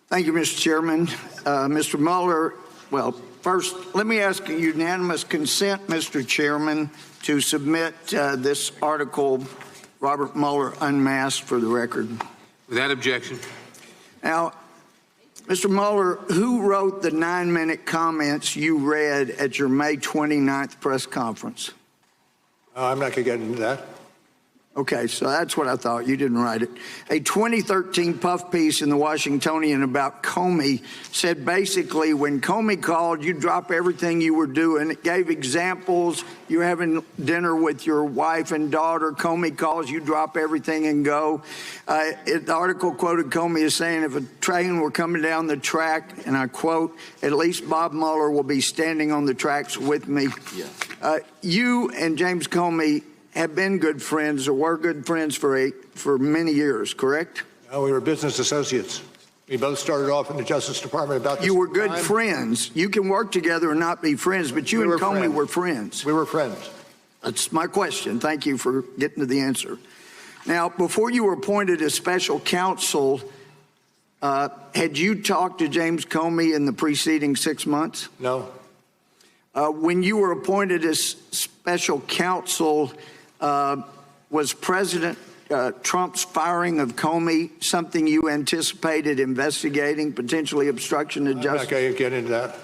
Thank you, Mr. Chairman. Mr. Mueller, well, first, let me ask unanimous consent, Mr. Chairman, to submit this article, Robert Mueller Unmasked, for the record. Without objection. Now, Mr. Mueller, who wrote the 9-minute comments you read at your May 29th press conference? I'm not going to get into that. Okay, so that's what I thought. You didn't write it. A 2013 puff piece in the Washingtonian about Comey said basically when Comey called, you drop everything you were doing. It gave examples. You're having dinner with your wife and daughter. Comey calls, you drop everything and go. The article quoted Comey as saying, if a train were coming down the track, and I quote, at least Bob Mueller will be standing on the tracks with me. Yeah. You and James Comey have been good friends or were good friends for many years, correct? We were business associates. We both started off in the Justice Department about this You were good time. friends. You can work together and not be friends, but you and Comey were friends. We were friends. That's my question. Thank you for getting to the answer. Now, before you were appointed as special counsel, had you talked to James Comey in the preceding 6 months? No. When you were appointed as special counsel, was President Trump's firing of Comey something you anticipated investigating, potentially obstruction of justice? I'm not going to get into that.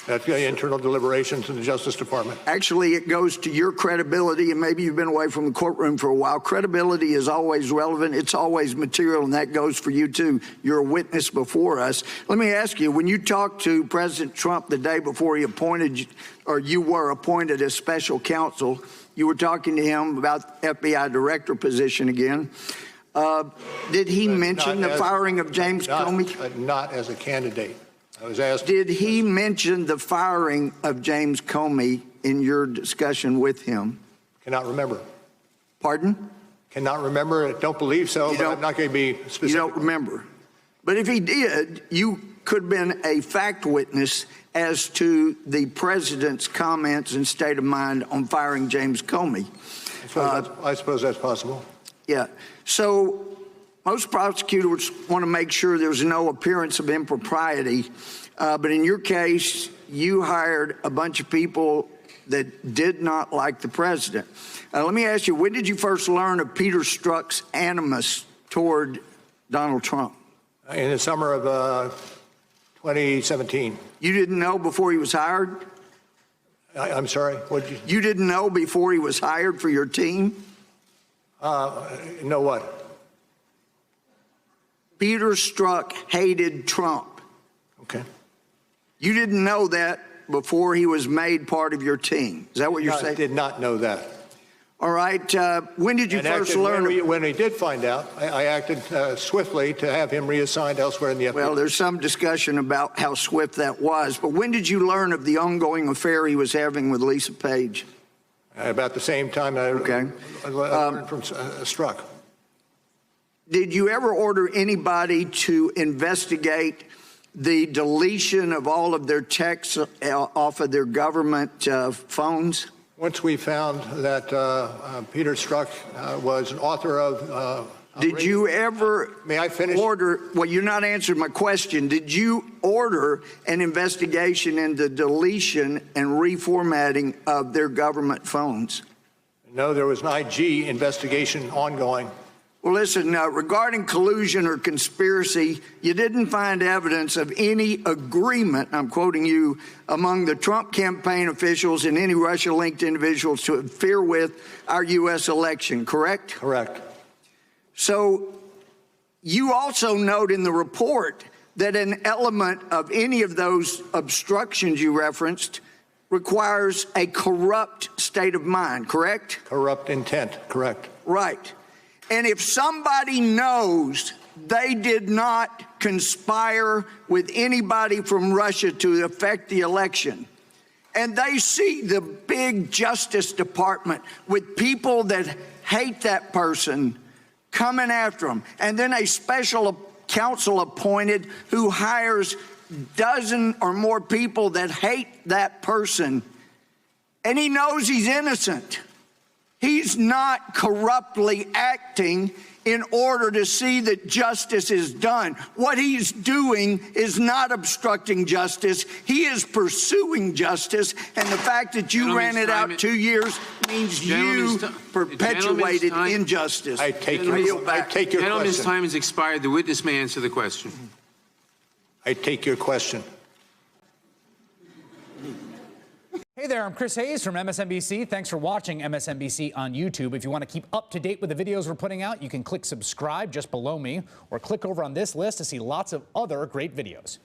That's internal deliberations in the Justice Department. Actually, it goes to your credibility, and maybe you've been away from the courtroom for a while. Credibility is always relevant. It's always material, and that goes for you, too. You're a witness before us. Let me ask you, when you talked to President Trump the day before he appointed you, or you were appointed as special counsel, you were talking to him about FBI director position again. Did he mention the firing of James Comey? Not as a candidate. I was asked. Did he mention the firing of James Comey in your discussion with him? Cannot remember. Pardon? Cannot remember. Don't believe so, but I'm not going to be specific. You don't remember. But if he did, you could have been a fact witness as to the president's comments and state of mind on firing James Comey. I suppose that's possible. Yeah. So most prosecutors want to make sure there's no appearance of impropriety. But in your case, you hired a bunch of people that did not like the president. Let me ask you, when did you first learn of Peter Strzok's animus toward Donald Trump? In the summer of 2017. You didn't know before he was hired? I'm sorry? What did You didn't know before he was hired for your team? know what? Peter Strzok hated Trump. Okay. You didn't know that before he was made part of your team. Is that what you're saying? I did not know that. All right. When did you first learn? When we did find out, I acted swiftly to have him reassigned elsewhere in the FBI. Well, there's some discussion about how swift that was. But when did you learn of the ongoing affair he was having with Lisa Page? About the same time I learned from Strzok. Did you ever order anybody to investigate the deletion of all of their texts off of their government phones? Once we found that Peter Strzok was an author of... Did you ever May I finish? order, well, you're not answering my question. Did you order an investigation into deletion and reformatting of their government phones? No, there was an IG investigation ongoing. Well, listen, regarding collusion or conspiracy, you didn't find evidence of any agreement, I'm quoting you, among the Trump campaign officials and any Russia-linked individuals to interfere with our U.S. election, correct? Correct. So you also note in the report that an element of any of those obstructions you referenced requires a corrupt state of mind, correct? Corrupt intent, correct. Right. And if somebody knows they did not conspire with anybody from Russia to affect the election, and they see the big Justice Department with people that hate that person coming after them, and then a special counsel appointed who hires dozen or more people that hate that person, and he knows he's innocent, He's not corruptly acting in order to see that justice is done. What he's doing is not obstructing justice. He is pursuing justice. And the fact that you ran it out 2 years means you perpetuated injustice. I take your Gentleman's question. time has expired. The witness may answer the question. I take your question. Hey there, I'm Chris Hayes from MSNBC. Thanks for watching MSNBC on YouTube. If you want to keep up to date with the videos we're putting out, you can click subscribe just below me or click over on this list to see lots of other great videos.